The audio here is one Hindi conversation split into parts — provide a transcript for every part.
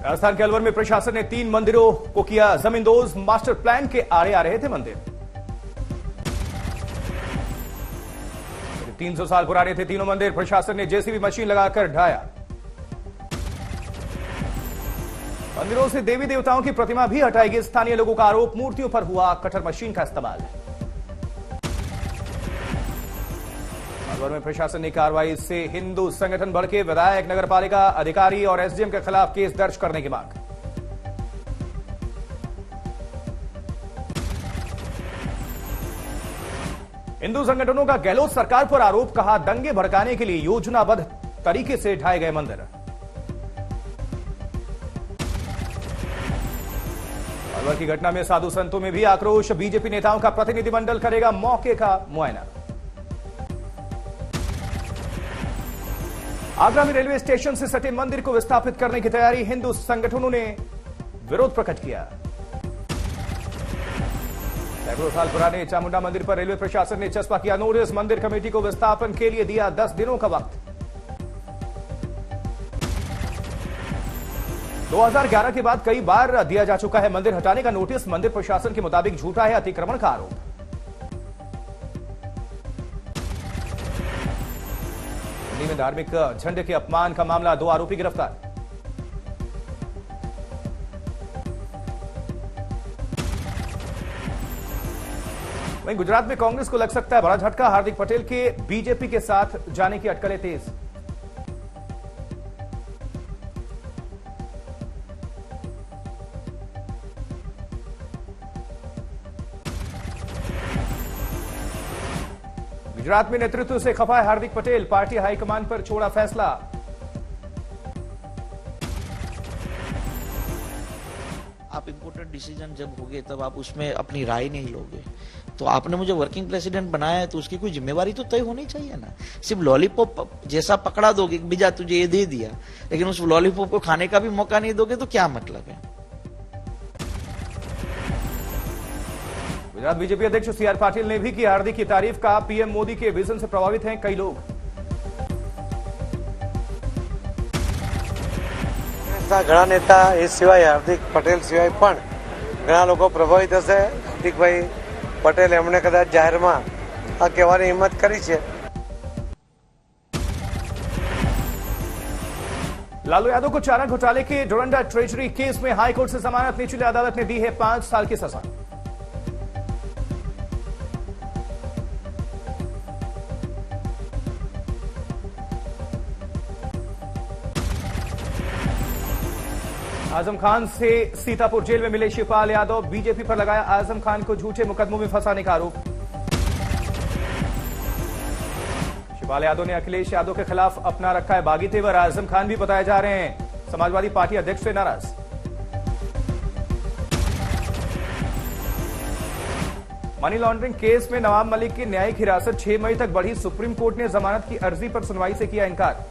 राजस्थान के अलवर में प्रशासन ने 3 मंदिरों को किया जमींदोज। मास्टर प्लान के आड़े आ रहे थे मंदिर। 300 साल पुराने थे तीनों मंदिर। प्रशासन ने जेसीबी मशीन लगाकर ढाया। मंदिरों से देवी देवताओं की प्रतिमा भी हटाएगी स्थानीय लोगों का आरोप। मूर्तियों पर हुआ कटर मशीन का इस्तेमाल। अलवर में प्रशासन ने कार्रवाई से हिंदू संगठन भड़के। विधायक, नगरपालिका अधिकारी और एसडीएम के खिलाफ केस दर्ज करने की मांग। हिंदू संगठनों का गहलोत सरकार पर आरोप। कहा, दंगे भड़काने के लिए योजनाबद्ध तरीके से ढाए गए मंदिर। अलवर की घटना में साधु संतों में भी आक्रोश। बीजेपी नेताओं का प्रतिनिधिमंडल करेगा मौके का मुआयना। आगरा में रेलवे स्टेशन से सटे मंदिर को विस्थापित करने की तैयारी। हिंदू संगठनों ने विरोध प्रकट किया। सैकड़ों साल पुराने चामुंडा मंदिर पर रेलवे प्रशासन ने चस्पा किया नोटिस। मंदिर कमेटी को विस्थापन के लिए दिया 10 दिनों का वक्त। 2011 के बाद कई बार दिया जा चुका है मंदिर हटाने का नोटिस। मंदिर प्रशासन के मुताबिक झूठा है अतिक्रमण का आरोप। दिल्ली में धार्मिक झंडे के अपमान का मामला। 2 आरोपी गिरफ्तार। वहीं गुजरात में कांग्रेस को लग सकता है बड़ा झटका। हार्दिक पटेल के बीजेपी के साथ जाने की अटकलें तेज। गुजरात में नेतृत्व से खफा है हार्दिक पटेल। पार्टी हाईकमान पर छोड़ा फैसला। आप इंपोर्टेंट डिसीजन जब होगे तब आप उसमें अपनी राय नहीं लोगे। तो आपने मुझे वर्किंग प्रेसिडेंट बनाया है तो उसकी कोई जिम्मेवारी तो तय होनी चाहिए ना। सिर्फ लॉलीपॉप जैसा पकड़ा दोगे, बीजा तुझे ये दे दिया, लेकिन उस लॉलीपॉप को खाने का भी मौका नहीं दोगे तो क्या मतलब है। गुजरात बीजेपी अध्यक्ष सीआर पाटिल ने भी की हार्दिक की तारीफ। का पीएम मोदी के विजन से प्रभावित हैं कई लोग। घણા નેતા એ સિવાય હાર્દિક પટેલ સિવાય પણ ઘણા લોકો પ્રભાવિત હશે। હાર્દિકભાઈ પટેલ એમણે કદાચ જાહેરમાં આ કહેવાની હિંમત કરી છે। लालू यादव को चारा घोटाले के डोरंडा ट्रेजरी केस में हाईकोर्ट से जमानत। निचली अदालत ने दी है 5 साल की सजा। आजम खान से सीतापुर जेल में मिले शिवपाल यादव। बीजेपी पर लगाया आजम खान को झूठे मुकदमों में फंसाने का आरोप। शिवपाल यादव ने अखिलेश यादव के खिलाफ अपना रखा है बागी तेवर। आजम खान भी बताए जा रहे हैं समाजवादी पार्टी अध्यक्ष से नाराज। मनी लॉन्ड्रिंग केस में नवाब मलिक की न्यायिक हिरासत 6 मई तक बढ़ी। सुप्रीम कोर्ट ने जमानत की अर्जी पर सुनवाई से किया इनकार।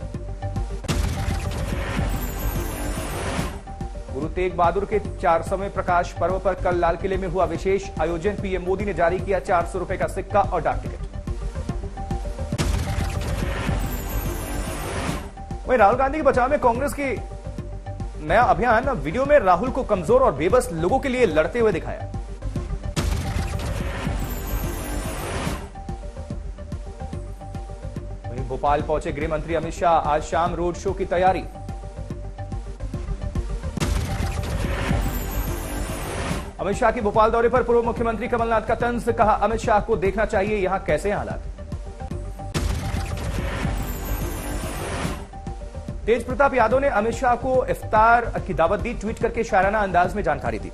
गुरु तेग बहादुर के 400वें प्रकाश पर्व पर कल लाल किले में हुआ विशेष आयोजन। पीएम मोदी ने जारी किया 400 रुपए का सिक्का और डाक टिकट। वहीं राहुल गांधी के बचाव में कांग्रेस की नया अभियान। वीडियो में राहुल को कमजोर और बेबस लोगों के लिए लड़ते हुए दिखाया। वहीं भोपाल पहुंचे गृह मंत्री अमित शाह। आज शाम रोड शो की तैयारी। अमित शाह की भोपाल दौरे पर पूर्व मुख्यमंत्री कमलनाथ का तंज। कहा, अमित शाह को देखना चाहिए यहां कैसे हैं हालात। तेज प्रताप यादव ने अमित शाह को इफ्तार की दावत दी। ट्वीट करके शायराना अंदाज में जानकारी दी।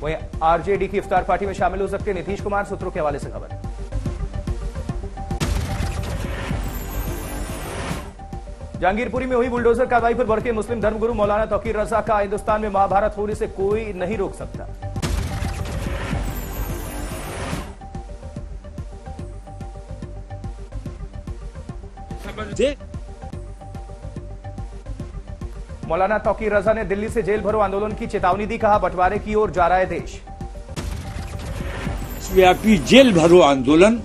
वहीं आरजेडी की इफ्तार पार्टी में शामिल हो सकते नीतीश कुमार। सूत्रों के हवाले से खबर। जहांगीरपुरी में हुई बुलडोजर कार्रवाई पर भड़के मुस्लिम धर्मगुरु मौलाना तौकीर रजा। का हिंदुस्तान में महाभारत होने से कोई नहीं रोक सकता। मौलाना तौकीर रजा ने दिल्ली से जेल भरो आंदोलन की चेतावनी दी। कहा, बंटवारे की ओर जा रहा है देश। व्यापी जेल भरो आंदोलन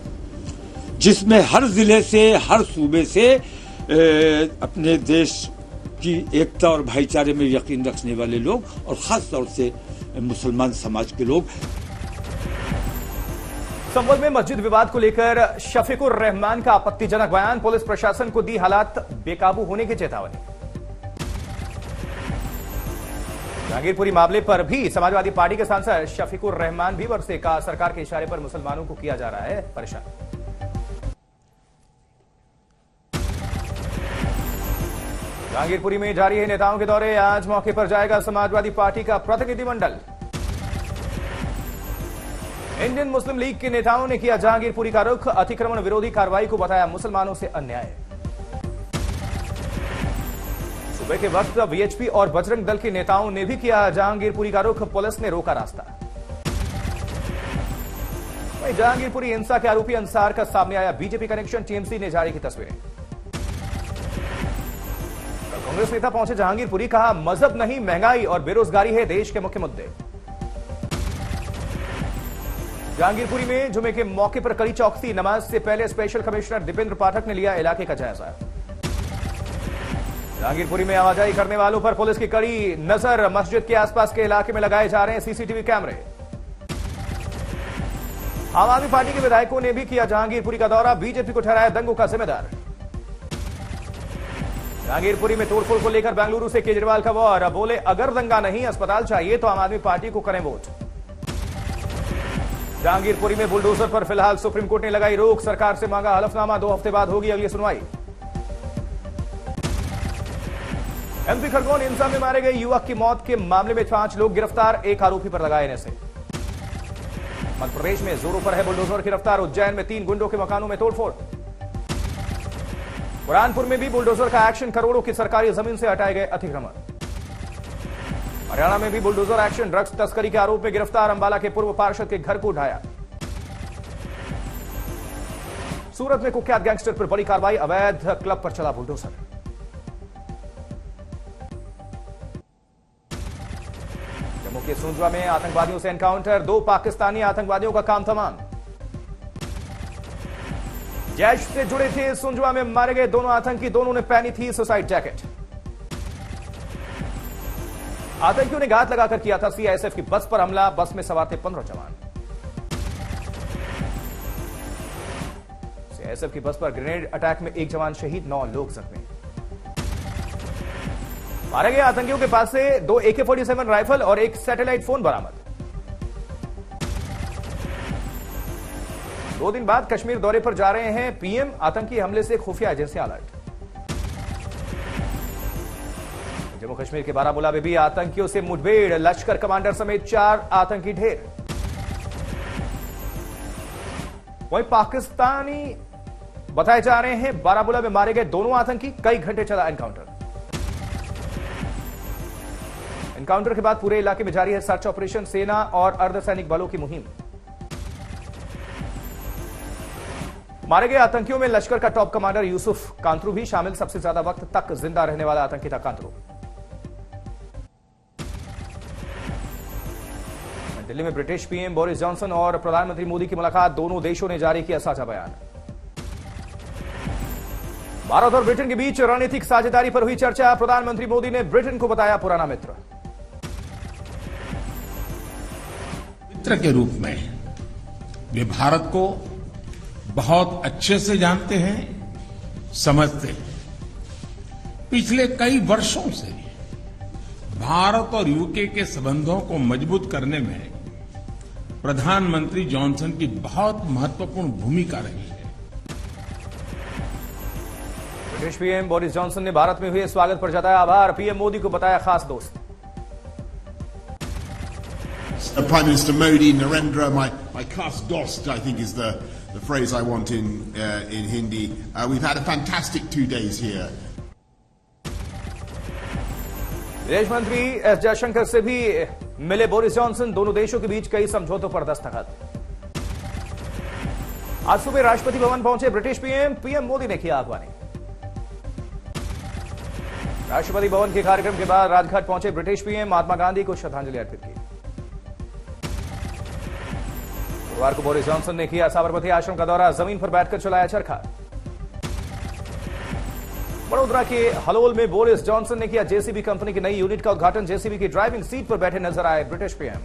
जिसमें हर जिले से, हर सूबे से अपने देश की एकता और भाईचारे में यकीन रखने वाले लोग और खास तौर से मुसलमान समाज के लोग। संभल में मस्जिद विवाद को लेकर शफीकुर रहमान का आपत्तिजनक बयान, पुलिस प्रशासन को दी हालात बेकाबू होने की चेतावनी। जहांगीरपुरी मामले पर भी समाजवादी पार्टी के सांसद शफीकुर रहमान भी बरसे, कहा सरकार के इशारे पर मुसलमानों को किया जा रहा है परेशान। जहांगीरपुरी में जारी है नेताओं के दौरे, आज मौके पर जाएगा समाजवादी पार्टी का प्रतिनिधिमंडल। इंडियन मुस्लिम लीग के नेताओं ने किया जहांगीरपुरी का रुख, अतिक्रमण विरोधी कार्रवाई को बताया मुसलमानों से अन्याय। सुबह के वक्त वीएचपी और बजरंग दल के नेताओं ने भी किया जहांगीरपुरी का रुख, पुलिस ने रोका रास्ता। वहीं जहांगीरपुरी हिंसा के आरोपी अंसार का सामने आया बीजेपी कनेक्शन, टीएमसी ने जारी की तस्वीरें। कांग्रेस नेता पहुंचे जहांगीरपुरी, कहा मजहब नहीं महंगाई और बेरोजगारी है देश के मुख्य मुद्दे। जहांगीरपुरी में जुमे के मौके पर कड़ी चौकसी, नमाज से पहले स्पेशल कमिश्नर दीपेंद्र पाठक ने लिया इलाके का जायजा। जहांगीरपुरी में आवाजाही करने वालों पर पुलिस की कड़ी नजर, मस्जिद के आसपास के इलाके में लगाए जा रहे हैं सीसीटीवी कैमरे। आम आदमी पार्टी के विधायकों ने भी किया जहांगीरपुरी का दौरा, बीजेपी को ठहराया दंगों का जिम्मेदार। जहांगीरपुरी में तोड़फोड़ को लेकर बेंगलुरु से केजरीवाल का वार, बोले अगर दंगा नहीं अस्पताल चाहिए तो आम आदमी पार्टी को करें वोट। जहांगीरपुरी में बुलडोजर पर फिलहाल सुप्रीम कोर्ट ने लगाई रोक, सरकार से मांगा हलफनामा, 2 हफ्ते बाद होगी अगली सुनवाई। एमपी खरगोन हिंसा में मारे गए युवक की मौत के मामले में 5 लोग गिरफ्तार, 1 आरोपी पर लगाए एनएसए। मध्य प्रदेश में जोरों पर है बुलडोजर की रफ्तार, उज्जैन में 3 गुंडों के मकानों में तोड़फोड़। बुरहानपुर में भी बुलडोजर का एक्शन, करोड़ों की सरकारी जमीन से हटाए गए अतिक्रमण। हरियाणा में भी बुलडोजर एक्शन, ड्रग्स तस्करी के आरोप में गिरफ्तार, अंबाला के पूर्व पार्षद के घर को ढाया। सूरत में कुख्यात गैंगस्टर पर बड़ी कार्रवाई, अवैध क्लब पर चला बुलडोजर। जम्मू के सुंजवा में आतंकवादियों से एनकाउंटर, 2 पाकिस्तानी आतंकवादियों का काम तमाम। जैश से जुड़े थे, सुंजवा में मारे गए दोनों आतंकी, दोनों ने पहनी थी सुसाइड जैकेट। आतंकियों ने घात लगाकर किया था सीआईएसएफ की बस पर हमला, बस में सवार थे 15 जवान। सीआईएसएफ की बस पर ग्रेनेड अटैक में 1 जवान शहीद, 9 लोग जख्मी। मारे गए आतंकियों के पास से 2 AK-47 राइफल और 1 सैटेलाइट फोन बरामद। 2 दिन बाद कश्मीर दौरे पर जा रहे हैं पीएम, आतंकी हमले से खुफिया एजेंसियां अलर्ट। जम्मू कश्मीर के बारामूला में भी आतंकियों से मुठभेड़, लश्कर कमांडर समेत 4 आतंकी ढेर। वहीं पाकिस्तानी बताए जा रहे हैं बारामूला में मारे गए दोनों आतंकी, कई घंटे चला एनकाउंटर। एनकाउंटर के बाद पूरे इलाके में जारी है सर्च ऑपरेशन, सेना और अर्धसैनिक बलों की मुहिम। मारे गए आतंकियों में लश्कर का टॉप कमांडर यूसुफ कांतरू भी शामिल, सबसे ज्यादा वक्त तक जिंदा रहने वाला आतंकी था कांतरू। दिल्ली में ब्रिटिश पीएम बोरिस जॉनसन और प्रधानमंत्री मोदी की मुलाकात, दोनों देशों ने जारी किया साझा बयान। भारत और ब्रिटेन के बीच रणनीतिक साझेदारी पर हुई चर्चा, प्रधानमंत्री मोदी ने ब्रिटेन को बताया पुराना मित्र। मित्र के रूप में वे भारत को बहुत अच्छे से जानते हैं, समझते हैं। पिछले कई वर्षों से भारत और यूके के संबंधों को मजबूत करने में प्रधानमंत्री जॉनसन की बहुत महत्वपूर्ण भूमिका रही है। ब्रिटिश पीएम बोरिस जॉनसन ने भारत में हुए स्वागत पर जताया आभार, पीएम मोदी को बताया खास दोस्त। Prime Minister Modi, Narendra, my class dost, I think is the phrase I want in Hindi. We've had a fantastic 2 days here. विदेश मंत्री एस जयशंकर से भी मिले बोरिस जॉनसन, दोनों देशों के बीच कई समझौतों पर दस्तखत। आज सुबह राष्ट्रपति भवन पहुंचे ब्रिटिश पीएम मोदी ने किया आगवानी। राष्ट्रपति भवन के कार्यक्रम के बाद राजघाट पहुंचे ब्रिटिश पीएम, महात्मा गांधी को श्रद्धांजलि अर्पित की। गुरुवार को बोरिस जॉनसन ने किया साबरमती आश्रम का दौरा, जमीन पर बैठकर चलाया चरखा। वडोदरा के हलोल में बोरिस जॉनसन ने किया जेसीबी कंपनी की नई यूनिट का उद्घाटन। जेसीबी की ड्राइविंग सीट पर बैठे नजर आए ब्रिटिश पीएम।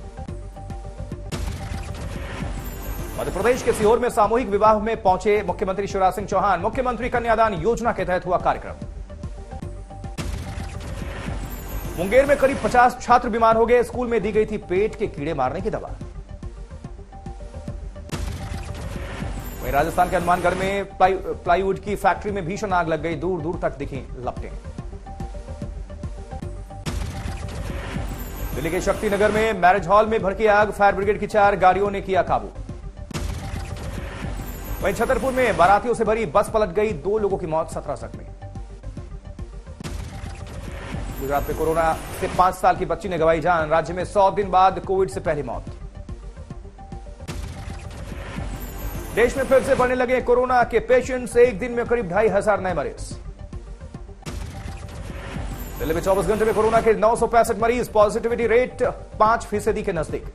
मध्य प्रदेश के सीहोर में सामूहिक विवाह में पहुंचे मुख्यमंत्री शिवराज सिंह चौहान। मुख्यमंत्री कन्यादान योजना के तहत हुआ कार्यक्रम। मुंगेर में करीब 50 छात्र बीमार हो गए, स्कूल में दी गई थी पेट के कीड़े मारने की दवा। वहीं राजस्थान के हनुमानगढ़ में प्लाईवुड की फैक्ट्री में भीषण आग लग गई, दूर दूर तक दिखी लपटें। दिल्ली के शक्तिनगर में मैरिज हॉल में भड़की आग, फायर ब्रिगेड की 4 गाड़ियों ने किया काबू। वहीं छतरपुर में बारातियों से भरी बस पलट गई, 2 लोगों की मौत, 17 जख्मी। गुजरात में कोरोना से 5 साल की बच्ची ने गंवाई जान, राज्य में 100 दिन बाद कोविड से पहली मौत। देश में फिर से बढ़ने लगे कोरोना के पेशेंट्स, एक दिन में करीब 2500 नए मरीज। दिल्ली में 24 घंटे में कोरोना के 965 मरीज, पॉजिटिविटी रेट 5% के नजदीक।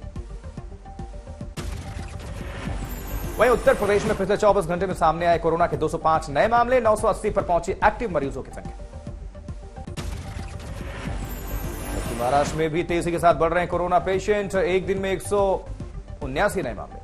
वहीं उत्तर प्रदेश में पिछले 24 घंटे में सामने आए कोरोना के 205 नए मामले, 980 पर पहुंची एक्टिव मरीजों की संख्या। महाराष्ट्र में भी तेजी के साथ बढ़ रहे हैं कोरोना पेशेंट, एक दिन में 179 नए मामले।